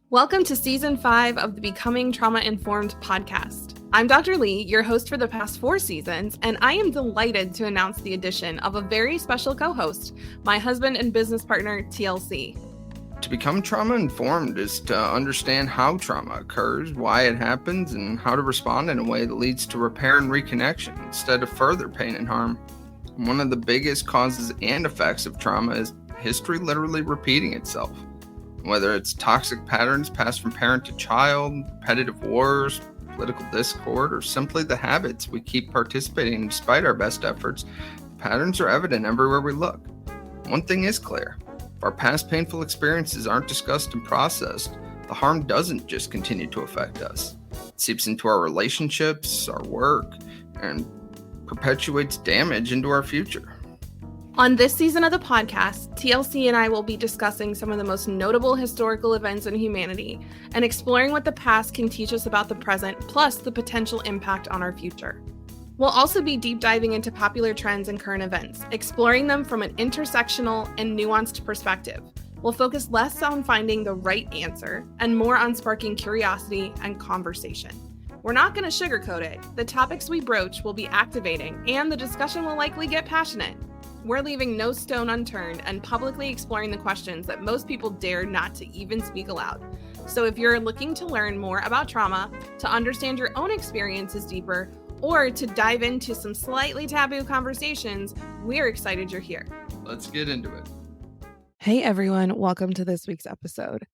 Welcome to Season 5 of the Becoming Trauma-Informed podcast. I'm Dr. Lee, your host for the past 4 seasons, and I am delighted to announce the addition of a very special co-host, my husband and business partner, TLC. To become trauma-informed is to understand how trauma occurs, why it happens, and how to respond in a way that leads to repair and reconnection instead of further pain and harm. One of the biggest causes and effects of trauma is history literally repeating itself. Whether it's toxic patterns passed from parent to child, repetitive wars, political discord, or simply the habits we keep participating in despite our best efforts, patterns are evident everywhere we look. One thing is clear. If our past painful experiences aren't discussed and processed, the harm doesn't just continue to affect us. It seeps into our relationships, our work, and perpetuates damage into our future. On this season of the podcast, TLC and I will be discussing some of the most notable historical events in humanity and exploring what the past can teach us about the present, plus the potential impact on our future. We'll also be deep diving into popular trends and current events, exploring them from an intersectional and nuanced perspective. We'll focus less on finding the right answer and more on sparking curiosity and conversation. We're not going to sugarcoat it. The topics we broach will be activating, and the discussion will likely get passionate. We're leaving no stone unturned and publicly exploring the questions that most people dare not to even speak aloud. So if you're looking to learn more about trauma, to understand your own experiences deeper, or to dive into some slightly taboo conversations, we're excited you're here. Let's get into it. Hey everyone, welcome to this week's episode.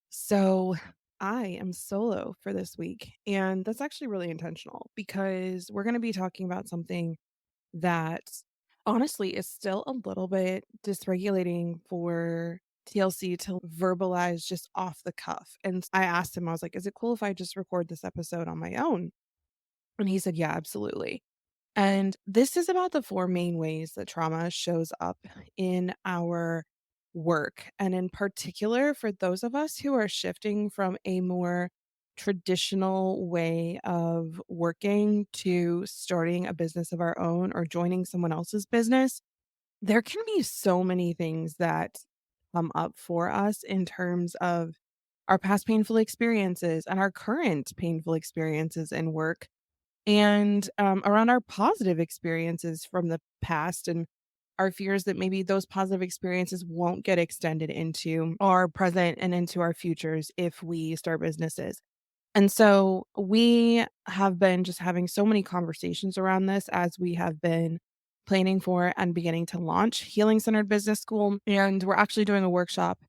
So I am solo for this week, and that's actually really intentional because we're going to be talking about something that honestly is still a little bit dysregulating for TLC to verbalize just off the cuff. And I asked him, I was like, is it cool if I just record this episode on my own? And he said, yeah, absolutely. And this is about the 4 main ways that trauma shows up in our work. And in particular, for those of us who are shifting from a more traditional way of working to starting a business of our own or joining someone else's business, there can be so many things that come up for us in terms of our past painful experiences and our current painful experiences in work and around our positive experiences from the past and our fears that maybe those positive experiences won't get extended into our present and into our futures if we start businesses. And so we have been just having so many conversations around this as we have been planning for and beginning to launch Healing Centered Business School. And we're actually doing a workshop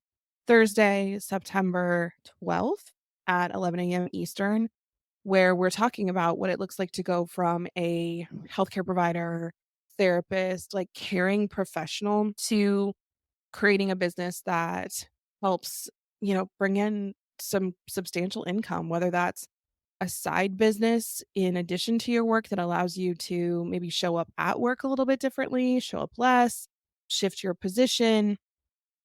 Thursday, September 12th at 11 a.m. Eastern, where we're talking about what it looks like to go from a healthcare provider, therapist, like caring professional to creating a business that helps, bring in some substantial income, whether that's a side business in addition to your work that allows you to maybe show up at work a little bit differently, show up less, shift your position,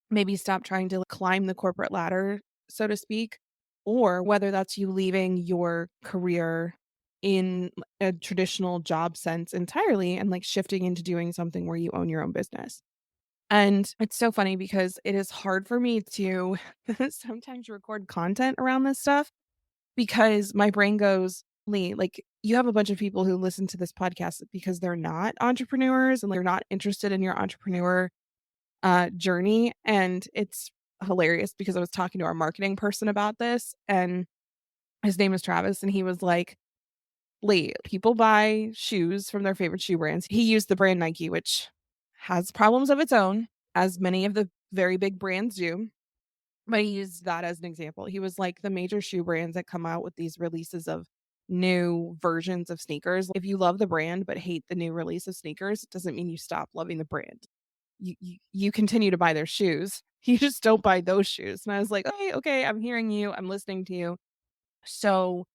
maybe stop trying to climb the corporate ladder, so to speak, or whether that's you leaving your career in a traditional job sense entirely and like shifting into doing something where you own your own business. And it's so funny because it is hard for me to sometimes record content around this stuff because my brain goes, Lee, like you have a bunch of people who listen to this podcast because they're not entrepreneurs and they're not interested in your entrepreneur journey. And it's hilarious because I was talking to our marketing person about this and his name is Travis. And he was like, Lee, people buy shoes from their favorite shoe brands. He used the brand Nike, which has problems of its own, as many of the very big brands do. But he used that as an example. He was like, the major shoe brands that come out with these releases of new versions of sneakers. If you love the brand but hate the new release of sneakers, it doesn't mean you stop loving the brand. You continue to buy their shoes. You just don't buy those shoes. And I was like, okay, I'm hearing you. I'm listening to you. So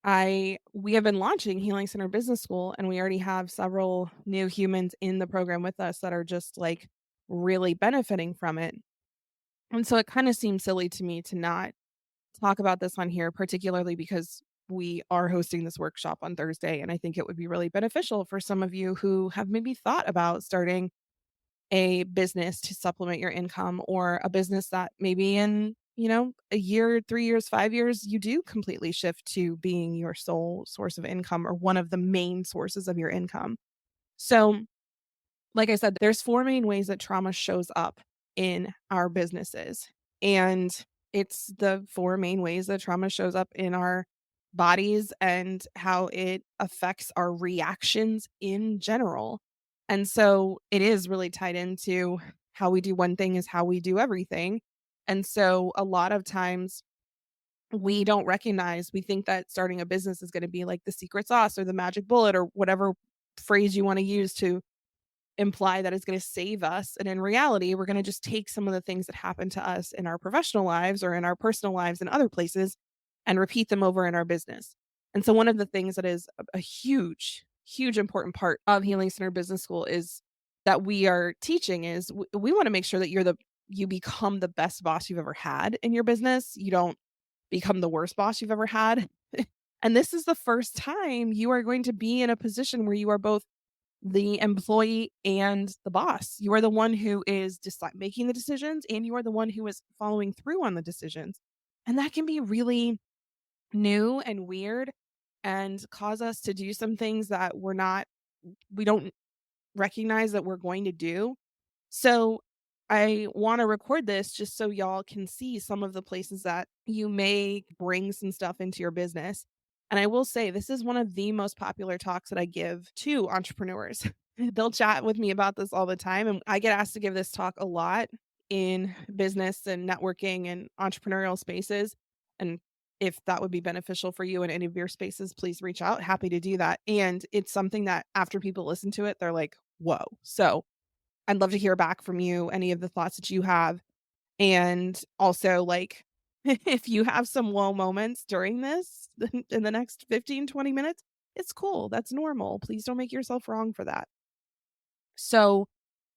we have been launching Healing Center Business School, and we already have several new humans in the program with us that are just like really benefiting from it. And so it kind of seems silly to me to not talk about this on here, particularly because we are hosting this workshop on Thursday. And I think it would be really beneficial for some of you who have maybe thought about starting a business to supplement your income, or a business that maybe in, a year, 3 years, 5 years, you do completely shift to being your sole source of income or one of the main sources of your income. So, like I said, there's 4 main ways that trauma shows up in our businesses, and it's the 4 main ways that trauma shows up in our bodies and how it affects our reactions in general. And so it is really tied into how we do one thing is how we do everything. And so a lot of times we think that starting a business is gonna be like the secret sauce or the magic bullet or whatever phrase you wanna use to imply that it's gonna save us, and in reality, we're gonna just take some of the things that happen to us in our professional lives or in our personal lives in other places and repeat them over in our business. And so one of the things that is a huge, huge important part of Healing Center Business School is that we are teaching is we wanna make sure that you become the best boss you've ever had in your business. You don't become the worst boss you've ever had. And this is the first time you are going to be in a position where you are both the employee and the boss. You are the one who is making the decisions, and you are the one who is following through on the decisions. And that can be really new and weird and cause us to do some things that we don't recognize that we're going to do. So I want to record this just so y'all can see some of the places that you may bring some stuff into your business. And I will say, this is one of the most popular talks that I give to entrepreneurs. They'll chat with me about this all the time. And I get asked to give this talk a lot in business and networking and entrepreneurial spaces. And if that would be beneficial for you in any of your spaces, please reach out. Happy to do that. And it's something that after people listen to it, they're like, whoa. So I'd love to hear back from you, any of the thoughts that you have. And also, like, if you have some low moments during this in the next 15, 20 minutes, it's cool. That's normal. Please don't make yourself wrong for that. So,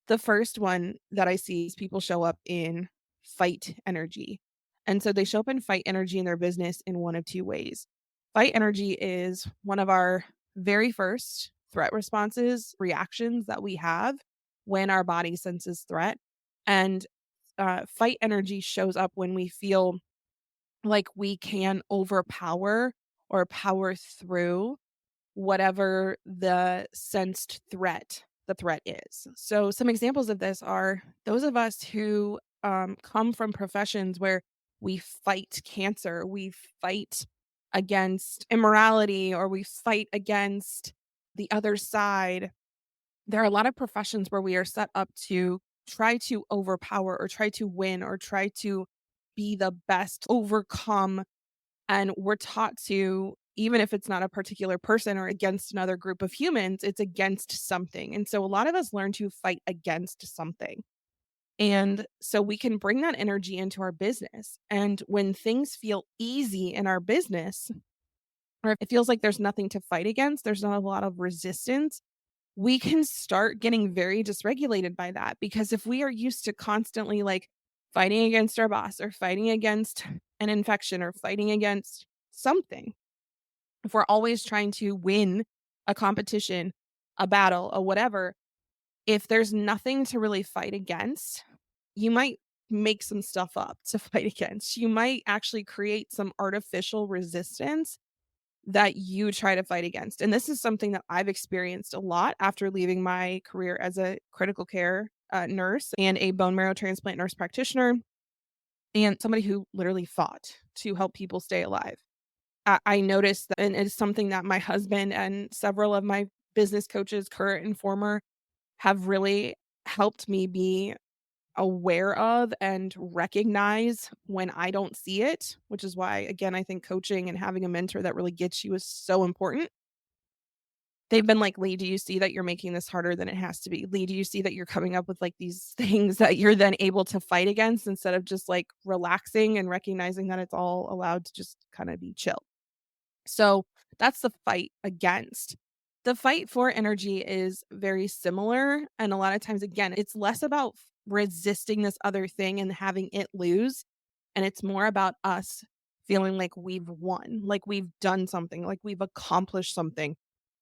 the first one that I see is people show up in fight energy. And so they show up in fight energy in their business in one of two ways. Fight energy is one of our very first threat responses, reactions that we have when our body senses threat. And fight energy shows up when we feel like we can overpower or power through whatever the threat is. So some examples of this are those of us who come from professions where we fight cancer, we fight against immorality, or we fight against the other side. There are a lot of professions where we are set up to try to overpower or try to win or try to be the best, overcome, and we're taught to, even if it's not a particular person or against another group of humans, it's against something. And so a lot of us learn to fight against something. And so we can bring that energy into our business. And when things feel easy in our business, or if it feels like there's nothing to fight against, there's not a lot of resistance, we can start getting very dysregulated by that. Because if we are used to constantly like fighting against our boss or fighting against an infection or fighting against something, if we're always trying to win a competition, a battle, or whatever, if there's nothing to really fight against, you might make some stuff up to fight against. You might actually create some artificial resistance that you try to fight against. And this is something that I've experienced a lot after leaving my career as a critical care nurse and a bone marrow transplant nurse practitioner and somebody who literally fought to help people stay alive. I noticed that, and it's something that my husband and several of my business coaches, current and former, have really helped me be aware of and recognize when I don't see it, which is why, again, I think coaching and having a mentor that really gets you is so important. They've been like, Lee, do you see that you're making this harder than it has to be? Lee, do you see that you're coming up with like these things that you're then able to fight against instead of just like relaxing and recognizing that it's all allowed to just kind of be chill? So that's the fight against. The fight for energy is very similar. And a lot of times, again, it's less about resisting this other thing and having it lose. And it's more about us feeling like we've won, like we've done something, like we've accomplished something.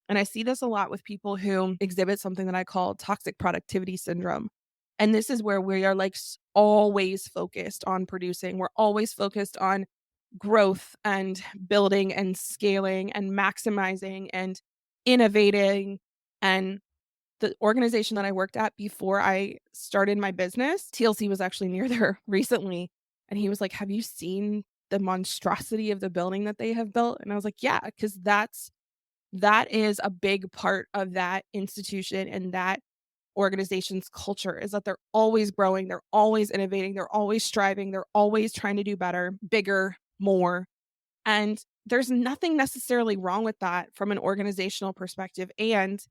And I see this a lot with people who exhibit something that I call toxic productivity syndrome. And this is where we are like always focused on producing. We're always focused on growth and building and scaling and maximizing and innovating. And the organization that I worked at before I started my business, TLC was actually near there recently. And he was like, "Have you seen the monstrosity of the building that they have built?" And I was like, "Yeah, because that is a big part of that institution and that organization's culture is that they're always growing, they're always innovating, they're always striving, they're always trying to do better, bigger, more." And there's nothing necessarily wrong with that from an organizational perspective. And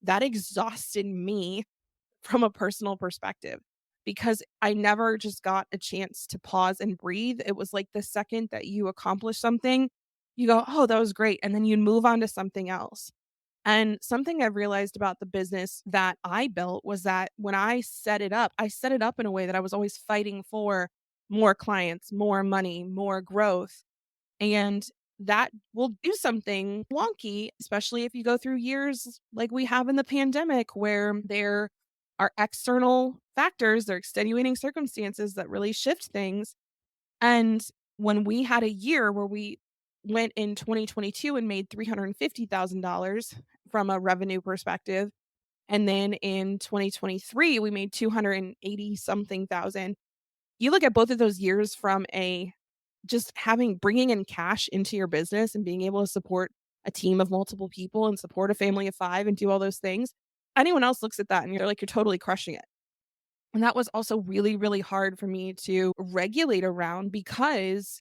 that exhausted me from a personal perspective because I never just got a chance to pause and breathe. It was like the second that you accomplish something, you go, "Oh, that was great." And then you move on to something else. And something I've realized about the business that I built was that when I set it up in a way that I was always fighting for more clients, more money, more growth. And that will do something wonky, especially if you go through years like we have in the pandemic, where there are external factors, there are extenuating circumstances that really shift things. And when we had a year where we went in 2022 and made $350,000 from a revenue perspective, and then in 2023 we made 280 something thousand. You look at both of those years from a just having bringing in cash into your business and being able to support a team of multiple people and support a family of 5 and do all those things. Anyone else looks at that and you're like, you're totally crushing it. And that was also really, really hard for me to regulate around because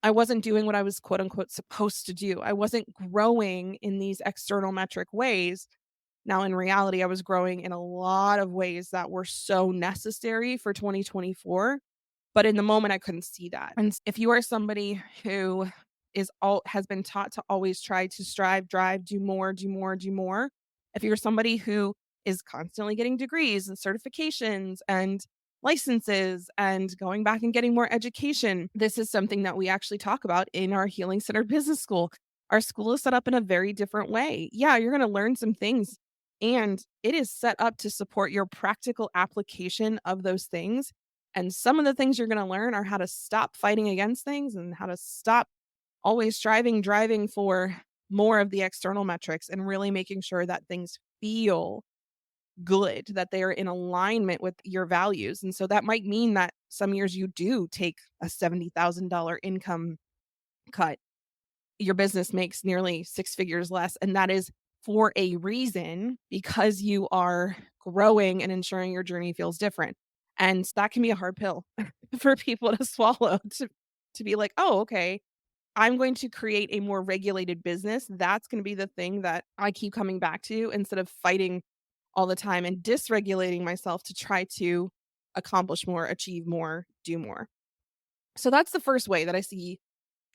I wasn't doing what I was quote unquote supposed to do. I wasn't growing in these external metric ways. Now, in reality, I was growing in a lot of ways that were so necessary for 2024, but in the moment, I couldn't see that. And if you are somebody who has been taught to always try to strive, drive, do more, do more, do more, if you're somebody who is constantly getting degrees and certifications and licenses and going back and getting more education, this is something that we actually talk about in our Healing Center Business School. Our school is set up in a very different way. Yeah, you're going to learn some things, and it is set up to support your practical application of those things. And some of the things you're going to learn are how to stop fighting against things and how to stop always striving, driving for more of the external metrics and really making sure that things feel good, that they are in alignment with your values. And so that might mean that some years you do take a $70,000 income cut. Your business makes nearly 6 figures less. And that is for a reason because you are growing and ensuring your journey feels different. And that can be a hard pill for people to swallow to be like, oh, okay, I'm going to create a more regulated business. That's going to be the thing that I keep coming back to instead of fighting all the time and dysregulating myself to try to accomplish more, achieve more, do more. So that's the first way that I see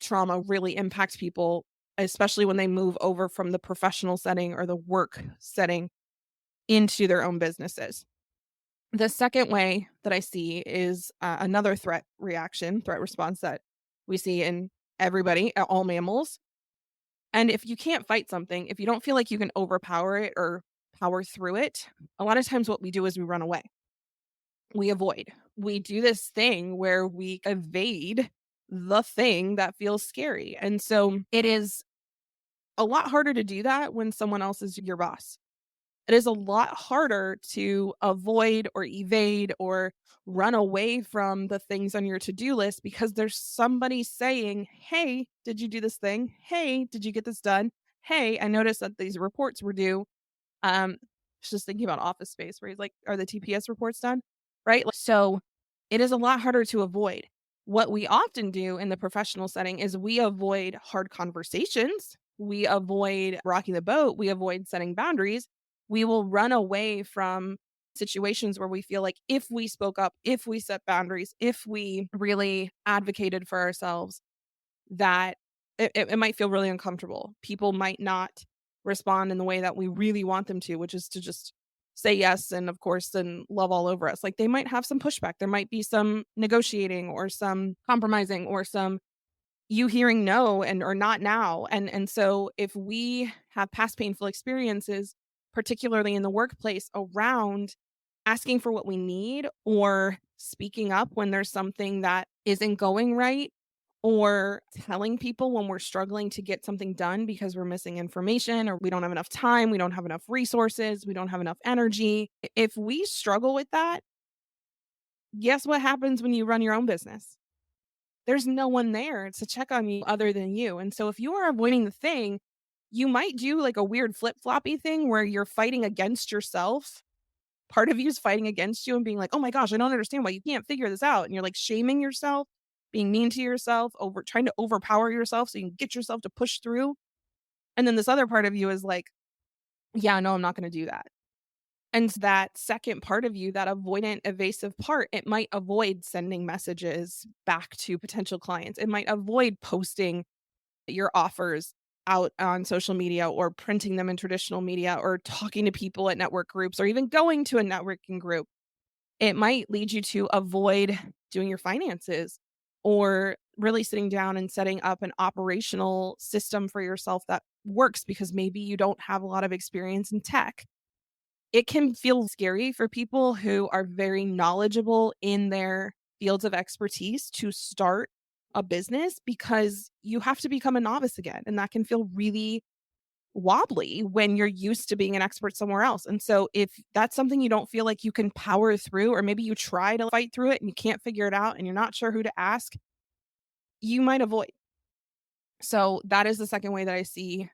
trauma really impacts people, especially when they move over from the professional setting or the work setting into their own businesses. The second way that I see is another threat response that we see in everybody, all mammals. And if you can't fight something, if you don't feel like you can overpower it or power through it, a lot of times what we do is we run away. We avoid. We do this thing where we evade the thing that feels scary. And so it is a lot harder to do that when someone else is your boss. It is a lot harder to avoid or evade or run away from the things on your to-do list because there's somebody saying, "Hey, did you do this thing? Hey, did you get this done? Hey, I noticed that these reports were due." I was just thinking about Office Space where he's like, "Are the TPS reports done?" Right? So it is a lot harder to avoid. What we often do in the professional setting is we avoid hard conversations. We avoid rocking the boat. We avoid setting boundaries. We will run away from situations where we feel like if we spoke up, if we set boundaries, if we really advocated for ourselves, that it might feel really uncomfortable. People might not respond in the way that we really want them to, which is to just say yes and of course then love all over us. Like they might have some pushback. There might be some negotiating or some compromising or some you hearing no and or not now. And so if we have past painful experiences, particularly in the workplace around asking for what we need or speaking up when there's something that isn't going right or telling people when we're struggling to get something done because we're missing information or we don't have enough time, we don't have enough resources, we don't have enough energy. If we struggle with that, guess what happens when you run your own business? There's no one there to check on you other than you. And so if you are avoiding the thing, you might do like a weird flip-floppy thing where you're fighting against yourself. Part of you is fighting against you and being like, "Oh my gosh, I don't understand why you can't figure this out." And you're like shaming yourself, being mean to yourself, over trying to overpower yourself so you can get yourself to push through. And then this other part of you is like, "Yeah, no, I'm not going to do that." And that second part of you, that avoidant, evasive part, it might avoid sending messages back to potential clients. It might avoid posting your offers out on social media or printing them in traditional media or talking to people at network groups or even going to a networking group. It might lead you to avoid doing your finances or really sitting down and setting up an operational system for yourself that works because maybe you don't have a lot of experience in tech. It can feel scary for people who are very knowledgeable in their fields of expertise to start a business because you have to become a novice again. And that can feel really wobbly when you're used to being an expert somewhere else. And so if that's something you don't feel like you can power through, or maybe you try to fight through it and you can't figure it out and you're not sure who to ask, you might avoid. So that is the second way that I see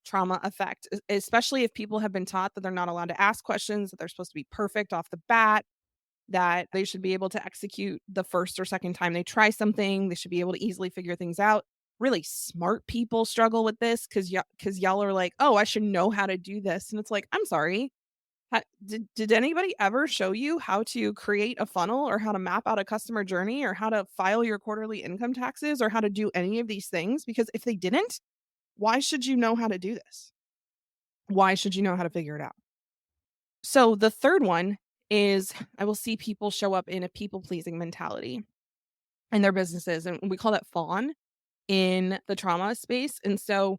trauma affect, especially if people have been taught that they're not allowed to ask questions, that they're supposed to be perfect off the bat, that they should be able to execute the first or second time they try something. They should be able to easily figure things out. Really smart people struggle with this because y'all are like, oh, I should know how to do this. And it's like, I'm sorry. Did anybody ever show you how to create a funnel or how to map out a customer journey or how to file your quarterly income taxes or how to do any of these things? Because if they didn't, why should you know how to do this? Why should you know how to figure it out? So the third one is I will see people show up in a people pleasing mentality in their businesses. And we call that fawn in the trauma space. And so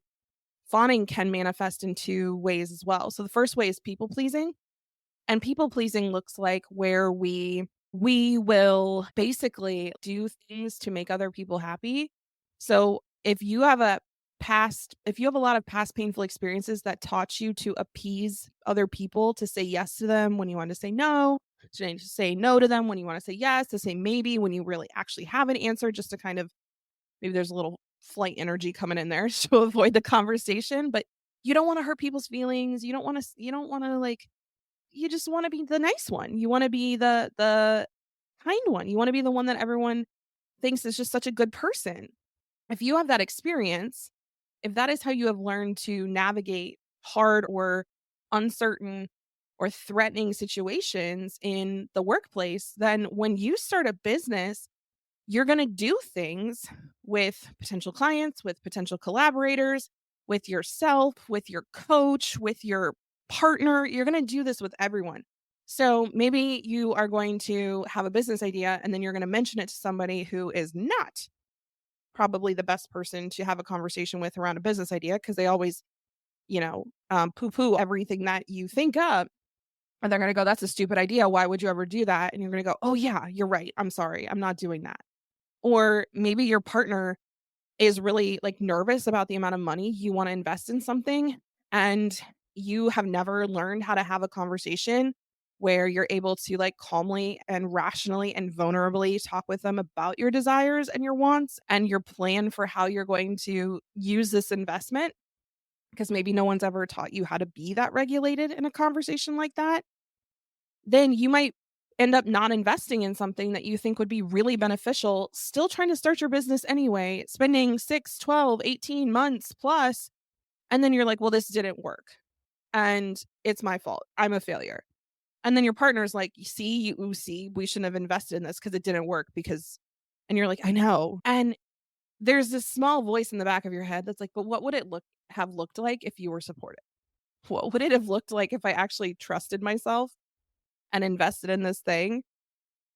fawning can manifest in two ways as well. So the first way is people pleasing. And people pleasing looks like where we will basically do things to make other people happy. So if you have a lot of past painful experiences that taught you to appease other people, to say yes to them when you want to say no, to say no to them when you want to say yes, to say maybe when you really actually have an answer, just to kind of maybe there's a little flight energy coming in there to avoid the conversation, but you don't want to hurt people's feelings. You don't want to like you just wanna be the nice one. You wanna be the kind one. You wanna be the one that everyone thinks is just such a good person. If you have that experience, if that is how you have learned to navigate hard or uncertain or threatening situations in the workplace, then when you start a business, you're gonna do things with potential clients, with potential collaborators, with yourself, with your coach, with your partner. You're gonna do this with everyone. So maybe you are going to have a business idea and then you're gonna mention it to somebody who is not probably the best person to have a conversation with around a business idea because they always, poo poo everything that you think up. And they're gonna go, that's a stupid idea. Why would you ever do that? And you're gonna go, oh, yeah, you're right. I'm sorry. I'm not doing that. Or maybe your partner is really like nervous about the amount of money you want to invest in something and you have never learned how to have a conversation where you're able to like calmly and rationally and vulnerably talk with them about your desires and your wants and your plan for how you're going to use this investment because maybe no one's ever taught you how to be that regulated in a conversation like that, then you might end up not investing in something that you think would be really beneficial, still trying to start your business anyway, spending 6, 12, 18 months plus, and then you're like, "Well, this didn't work, and it's my fault. I'm a failure." And then your partner's like, you see, we shouldn't have invested in this because it didn't work because," and you're like, "I know." And there's this small voice in the back of your head that's like, "But what would it have looked like if you were supported? What would it have looked like if I actually trusted myself and invested in this thing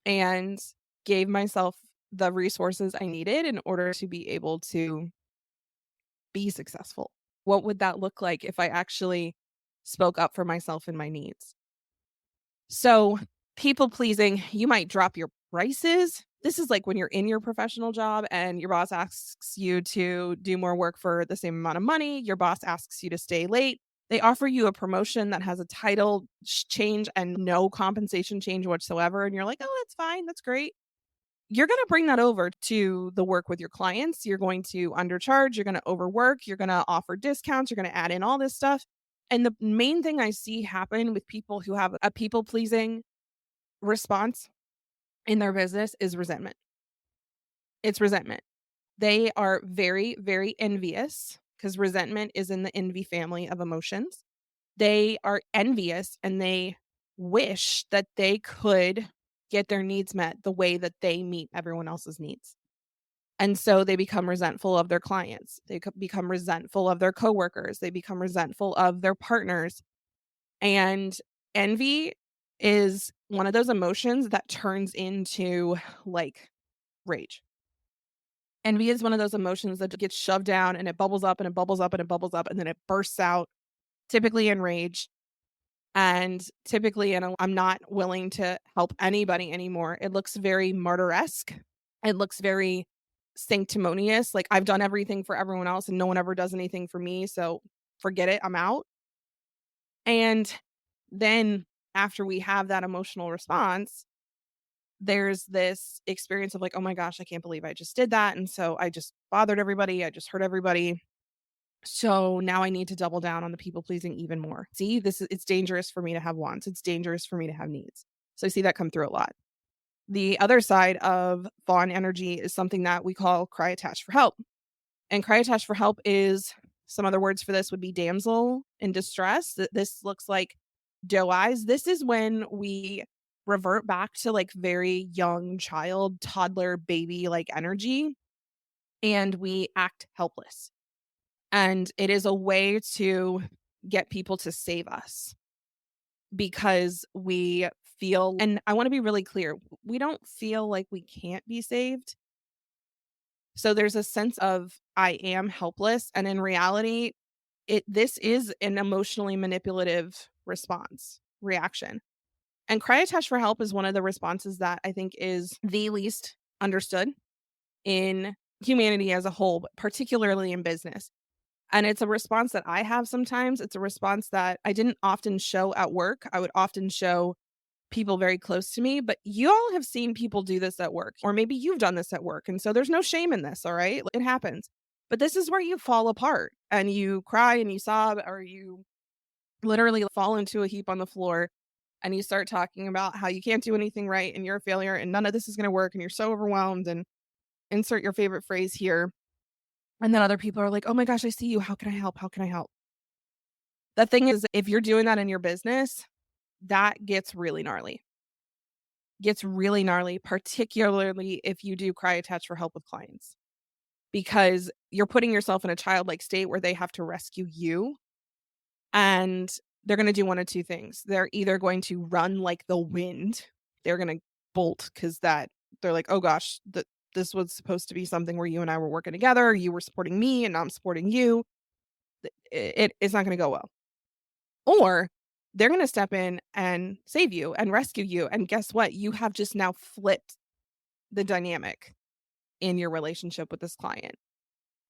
and gave myself the resources I needed in order to be able to be successful? What would that look like if I actually spoke up for myself and my needs?" So People pleasing, you might drop your prices. This is like when you're in your professional job and your boss asks you to do more work for the same amount of money. Your boss asks you to stay late. They offer you a promotion that has a title change and no compensation change whatsoever. And you're like, oh, that's fine. That's great. You're going to bring that over to the work with your clients. You're going to undercharge. You're going to overwork. You're going to offer discounts. You're going to add in all this stuff. And the main thing I see happen with people who have a people pleasing response in their business is resentment. It's resentment. They are very, very envious because resentment is in the envy family of emotions. They are envious and they wish that they could get their needs met the way that they meet everyone else's needs. And so they become resentful of their clients. They become resentful of their coworkers. They become resentful of their partners. And envy is one of those emotions that turns into like rage. Envy is one of those emotions that gets shoved down and it bubbles up and it bubbles up and it bubbles up and then it bursts out, typically in rage and typically in a I'm not willing to help anybody anymore. It looks very martyresque. It looks very sanctimonious. Like I've done everything for everyone else and no one ever does anything for me. So forget it. I'm out. And then after we have that emotional response, there's this experience of like, "Oh my gosh, I can't believe I just did that, and so I just bothered everybody, I just hurt everybody. So now I need to double down on the people pleasing even more. See, this is it's dangerous for me to have wants, it's dangerous for me to have needs." So I see that come through a lot. The other side of fawn energy is something that we call cry attach for help. And cry attach for help is some other words for this would be damsel in distress. This looks like doe eyes. This is when we revert back to like very young child, toddler, baby like energy, and we act helpless. And it is a way to get people to save us because we feel, and I want to be really clear, we don't feel like we can't be saved. So there's a sense of I am helpless. And in reality, this is an emotionally manipulative response, reaction. And cry attach for help is one of the responses that I think is the least understood in humanity as a whole, but particularly in business. And it's a response that I have sometimes. It's a response that I didn't often show at work. I would often show people very close to me, but you all have seen people do this at work, or maybe you've done this at work. And so there's no shame in this, all right? It happens. But this is where you fall apart and you cry and you sob, or you literally fall into a heap on the floor and you start talking about how you can't do anything right and you're a failure and none of this is going to work and you're so overwhelmed and insert your favorite phrase here. And then other people are like, "Oh my gosh, I see you. How can I help? How can I help?" The thing is, if you're doing that in your business, that gets really gnarly, particularly if you do cry attach for help with clients, because you're putting yourself in a childlike state where they have to rescue you. And they're going to do one of two things. They're either going to run like the wind, they're going to bolt because that they're like, oh gosh, this was supposed to be something where you and I were working together. You were supporting me and I'm supporting you. It's not going to go well. Or they're going to step in and save you and rescue you. And guess what? You have just now flipped the dynamic in your relationship with this client.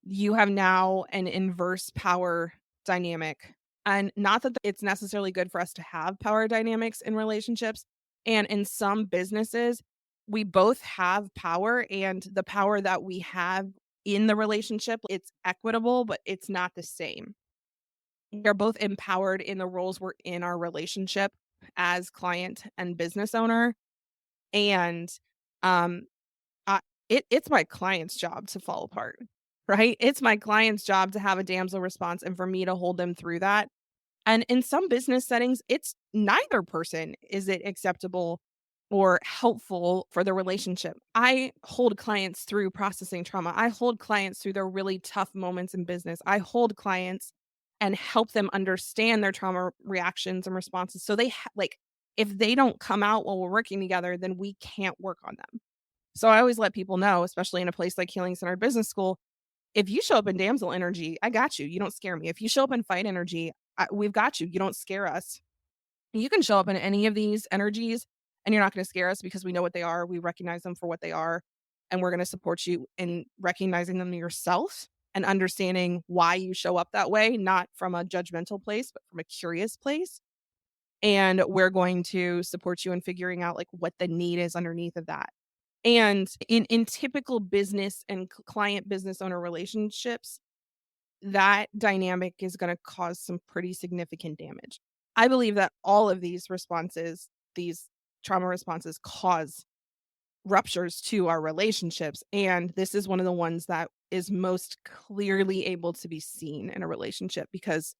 You have now an inverse power dynamic. And not that it's necessarily good for us to have power dynamics in relationships. And in some businesses, we both have power, and the power that we have in the relationship, it's equitable, but it's not the same. We're both empowered in the roles we're in our relationship as client and business owner. And um, it's my client's job to fall apart, right? It's my client's job to have a damsel response and for me to hold them through that. And in some business settings, it's neither person is it acceptable or helpful for the relationship. I hold clients through processing trauma. I hold clients through their really tough moments in business. I hold clients and help them understand their trauma reactions and responses. So like if they don't come out while we're working together, then we can't work on them. So I always let people know, especially in a place like Healing Center Business School, if you show up in damsel energy, I got you. You don't scare me. If you show up in fight energy, we've got you. You don't scare us. You can show up in any of these energies and you're not going to scare us because we know what they are. We recognize them for what they are, and we're going to support you in recognizing them yourself and understanding why you show up that way, not from a judgmental place, but from a curious place. And we're going to support you in figuring out like what the need is underneath of that. And in typical business and client business owner relationships, that dynamic is going to cause some pretty significant damage. I believe that all of these responses, these trauma responses, cause ruptures to our relationships. And this is one of the ones that is most clearly able to be seen in a relationship because,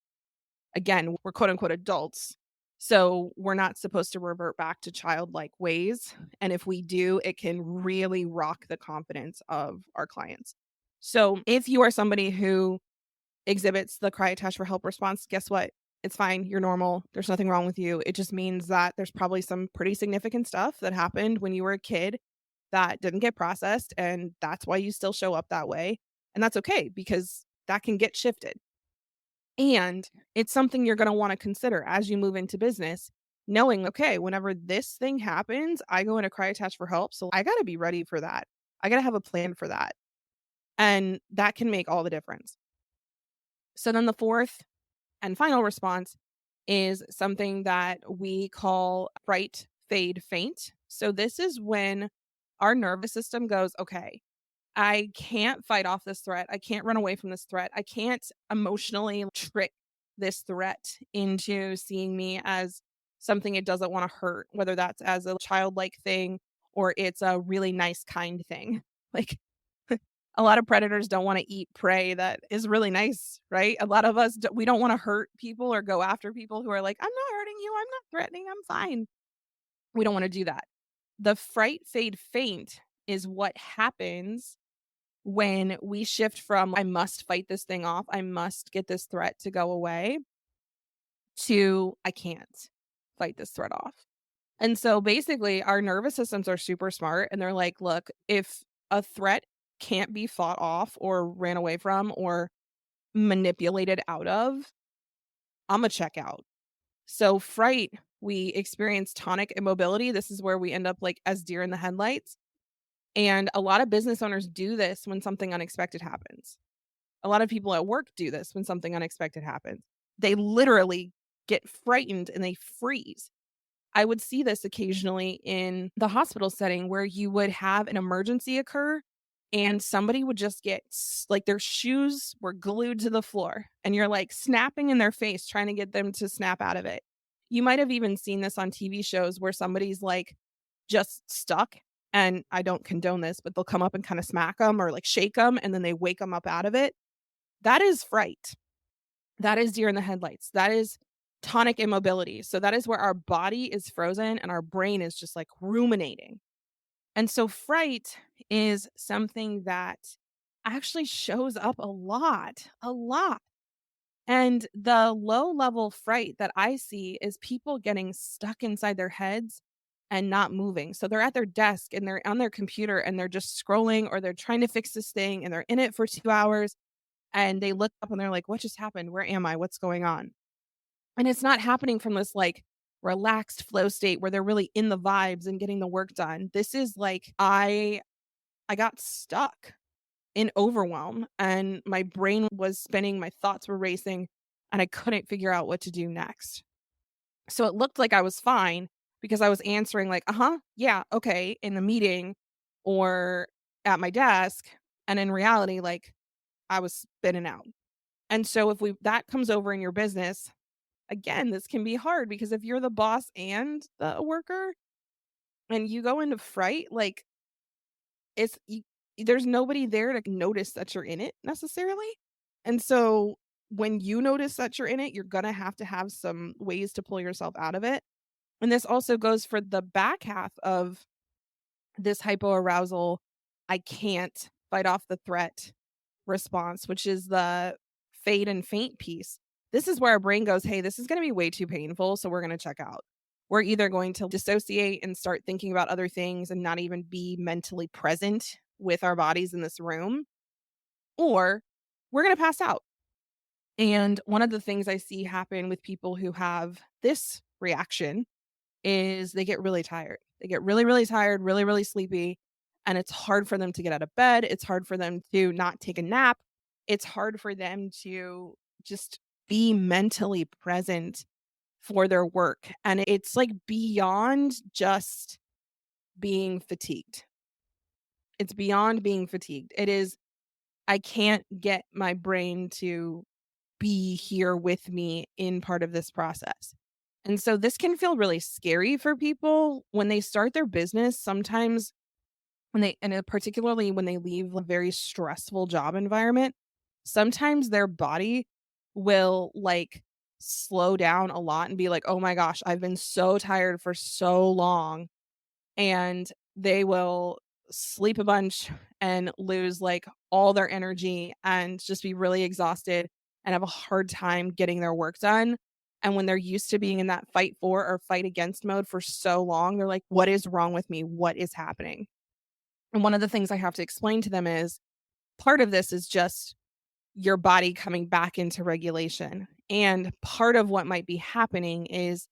again, we're quote unquote adults. So we're not supposed to revert back to childlike ways. And if we do, it can really rock the confidence of our clients. So if you are somebody who exhibits the cry attach for help response, guess what? It's fine. You're normal. There's nothing wrong with you. It just means that there's probably some pretty significant stuff that happened when you were a kid that didn't get processed. And that's why you still show up that way. And that's okay because that can get shifted. And it's something you're going to want to consider as you move into business, knowing, okay, whenever this thing happens, I go into cry attach for help. So I got to be ready for that. I got to have a plan for that. And that can make all the difference. So then the fourth and final response is something that we call fright, fade, faint. So this is when our nervous system goes, okay, I can't fight off this threat. I can't run away from this threat. I can't emotionally trick this threat into seeing me as something it doesn't want to hurt, whether that's as a childlike thing or it's a really nice, kind thing. Like a lot of predators don't want to eat prey that is really nice, right? A lot of us, we don't want to hurt people or go after people who are like, I'm not hurting you. I'm not threatening. I'm fine. We don't want to do that. The fright, fade, faint is what happens when we shift from I must fight this thing off, I must get this threat to go away, to I can't fight this threat off. And so basically, our nervous systems are super smart and they're like, look, if a threat can't be fought off or ran away from or manipulated out of, I'm going to check out. So, fright, we experience tonic immobility. This is where we end up like as deer in the headlights. And a lot of business owners do this when something unexpected happens. A lot of people at work do this when something unexpected happens. They literally get frightened and they freeze. I would see this occasionally in the hospital setting where you would have an emergency occur and somebody would just get like their shoes were glued to the floor and you're like snapping in their face trying to get them to snap out of it. You might have even seen this on TV shows where somebody's like just stuck, and I don't condone this, but they'll come up and kind of smack them or like shake them and then they wake them up out of it. That is fright. That is deer in the headlights. That is tonic immobility. So that is where our body is frozen and our brain is just like ruminating. And so fright is something that actually shows up a lot, a lot. And the low level fright that I see is people getting stuck inside their heads and not moving. So they're at their desk and they're on their computer and they're just scrolling or they're trying to fix this thing and they're in it for 2 hours and they look up and they're like, what just happened? Where am I? What's going on? And it's not happening from this like relaxed flow state where they're really in the vibes and getting the work done. This is like I got stuck in overwhelm and my brain was spinning, my thoughts were racing, and I couldn't figure out what to do next. So it looked like I was fine because I was answering like, "Uh-huh, yeah, okay," in a meeting or at my desk, and in reality like I was spinning out. And so if we that comes over in your business, again, this can be hard because if you're the boss and the worker and you go into fright, like it's you, there's nobody there to notice that you're in it necessarily. And so when you notice that you're in it, you're going to have some ways to pull yourself out of it. And this also goes for the back half of this hypoarousal I can't fight off the threat response, which is the fade and faint piece. This is where our brain goes, hey, this is going to be way too painful. So we're going to check out. We're either going to dissociate and start thinking about other things and not even be mentally present with our bodies in this room, or we're going to pass out. And one of the things I see happen with people who have this reaction is they get really tired. They get really, really tired, really, really sleepy, and it's hard for them to get out of bed. It's hard for them to not take a nap. It's hard for them to just be mentally present for their work. And it's like beyond just being fatigued. It's beyond being fatigued. It is, I can't get my brain to be here with me in part of this process. And so this can feel really scary for people when they start their business. Sometimes when they, and particularly when they leave a very stressful job environment, sometimes their body will like slow down a lot and be like, oh my gosh, I've been so tired for so long. And they will sleep a bunch and lose like all their energy and just be really exhausted and have a hard time getting their work done. And when they're used to being in that fight for or fight against mode for so long, they're like, what is wrong with me? What is happening? And one of the things I have to explain to them is part of this is just your body coming back into regulation. And part of what might be happening is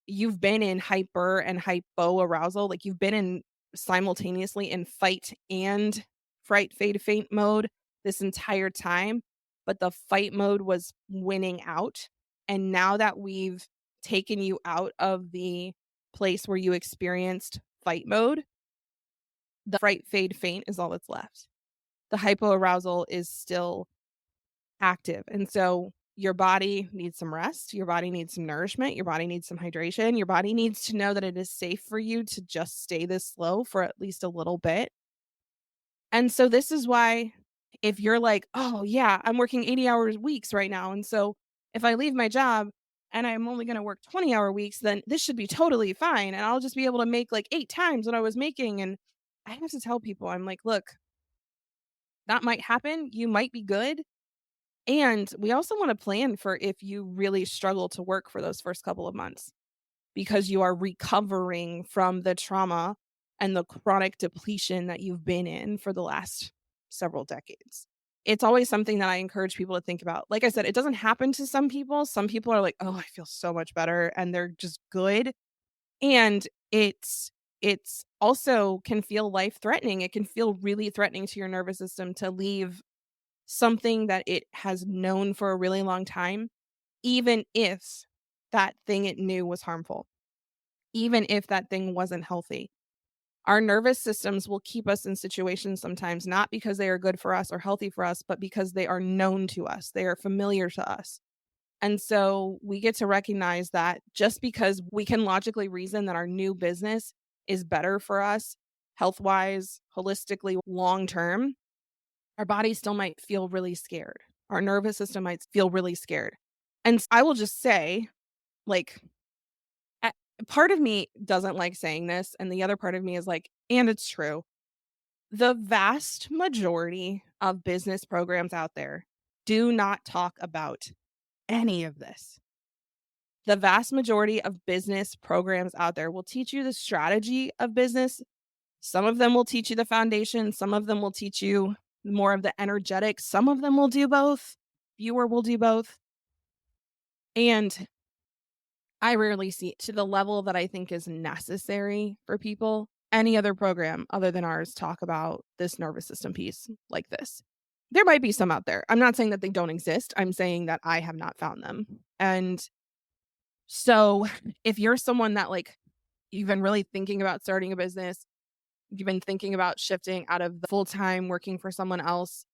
you've been in hyper and hypo arousal, like you've been in simultaneously in fight and fright, fade, faint mode this entire time, but the fight mode was winning out. And now that we've taken you out of the place where you experienced fight mode, the fright, fade, faint is all that's left. The hypoarousal is still active. And so your body needs some rest, your body needs some nourishment, your body needs some hydration, your body needs to know that it is safe for you to just stay this slow for at least a little bit. And so this is why if you're like, "Oh yeah, I'm working 80-hour weeks right now, and so if I leave my job and I'm only going to work 20-hour weeks, then this should be totally fine and I'll just be able to make like 8 times what I was making." And I have to tell people, I'm like, "Look, that might happen. You might be good. And we also want to plan for if you really struggle to work for those first couple of months because you are recovering from the trauma and the chronic depletion that you've been in for the last several decades." It's always something that I encourage people to think about. Like I said, it doesn't happen to some people. Some people are like, "Oh, I feel so much better," and they're just good. And it's also can feel life threatening. It can feel really threatening to your nervous system to leave something that it has known for a really long time, even if that thing it knew was harmful, even if that thing wasn't healthy. Our nervous systems will keep us in situations sometimes not because they are good for us or healthy for us, but because they are known to us. They are familiar to us. And so we get to recognize that just because we can logically reason that our new business is better for us health wise, holistically, long term, our body still might feel really scared. Our nervous system might feel really scared. And I will just say, like, a part of me doesn't like saying this, and the other part of me is like, and it's true. The vast majority of business programs out there do not talk about any of this. The vast majority of business programs out there will teach you the strategy of business. Some of them will teach you the foundation, some of them will teach you more of the energetic, some of them will do both. Fewer will do both. And I rarely see to the level that I think is necessary for people, any other program other than ours talk about this nervous system piece like this. There might be some out there. I'm not saying that they don't exist. I'm saying that I have not found them. And so if you're someone that like you've been really thinking about starting a business, you've been thinking about shifting out of the full-time working for someone else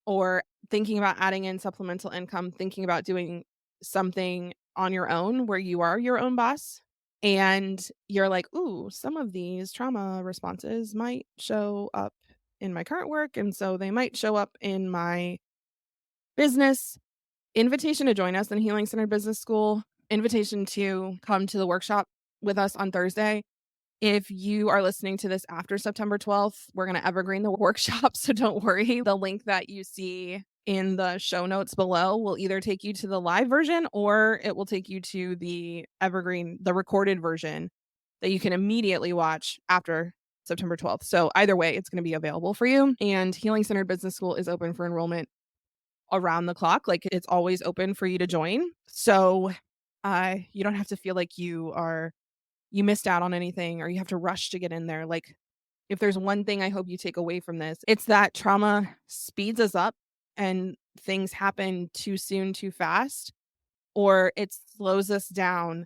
or thinking about adding in supplemental income, thinking about doing something on your own where you are your own boss and you're like, "Ooh, some of these trauma responses might show up in my current work and so they might show up in my business." Invitation to join us in Healing Centered Business School, invitation to come to the workshop with us on Thursday. If you are listening to this after September 12th, we're going to evergreen the workshop. So don't worry. The link that you see in the show notes below will either take you to the live version or it will take you to the evergreen, the recorded version that you can immediately watch after September 12th. So either way, it's going to be available for you. And Healing Centered Business School is open for enrollment around the clock. Like it's always open for you to join. So you don't have to feel like you are you missed out on anything or you have to rush to get in there. Like, if there's one thing I hope you take away from this, it's that trauma speeds us up and things happen too soon, too fast, or it slows us down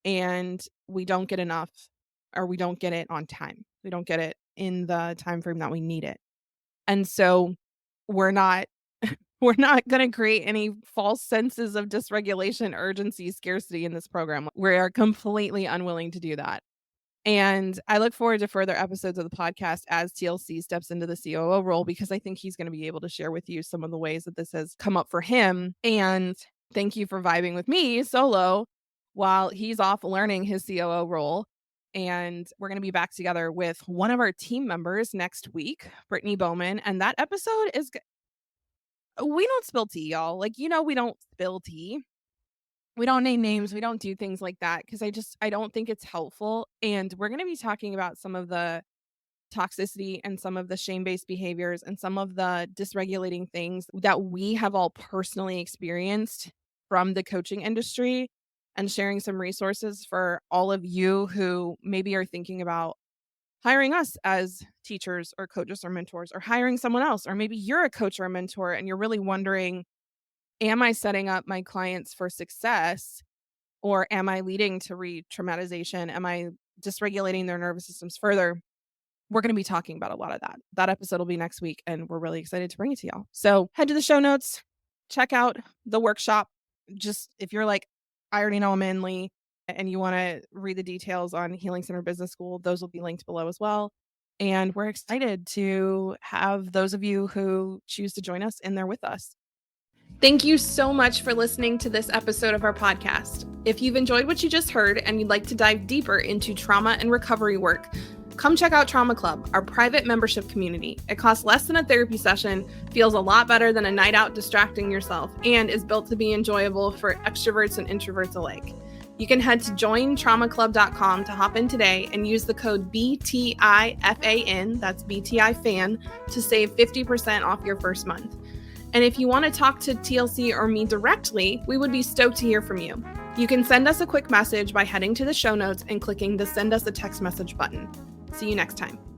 and we don't get enough or we don't get it on time. We don't get it in the time frame that we need it. And so we're not we're not going to create any false senses of dysregulation, urgency, scarcity in this program. We are completely unwilling to do that. And I look forward to further episodes of the podcast as TLC steps into the COO role, because I think he's going to be able to share with you some of the ways that this has come up for him. And thank you for vibing with me solo while he's off learning his COO role. And we're going to be back together with one of our team members next week, Brittany Bowman. And that episode is, we don't spill tea, y'all. Like, we don't spill tea. We don't name names. We don't do things like that because I don't think it's helpful. And we're going to be talking about some of the toxicity and some of the shame-based behaviors and some of the dysregulating things that we have all personally experienced from the coaching industry, and sharing some resources for all of you who maybe are thinking about hiring us as teachers or coaches or mentors, or hiring someone else, or maybe you're a coach or a mentor and you're really wondering, am I setting up my clients for success, or am I leading to re-traumatization? Am I dysregulating their nervous systems further? We're going to be talking about a lot of that. That episode will be next week, and we're really excited to bring it to y'all. So head to the show notes, check out the workshop. Just if you're like, I already know I'm in Lee, and you want to read the details on Healing Center Business School, those will be linked below as well. And we're excited to have those of you who choose to join us in there with us. Thank you so much for listening to this episode of our podcast. If you've enjoyed what you just heard and you'd like to dive deeper into trauma and recovery work, come check out Trauma Club, our private membership community. It costs less than a therapy session, feels a lot better than a night out distracting yourself, and is built to be enjoyable for extroverts and introverts alike. You can head to jointraumaclub.com to hop in today and use the code BTIFAN, that's BTI fan, to save 50% off your first month. And if you want to talk to TLC or me directly, we would be stoked to hear from you. You can send us a quick message by heading to the show notes and clicking the Send Us a Text Message button. See you next time.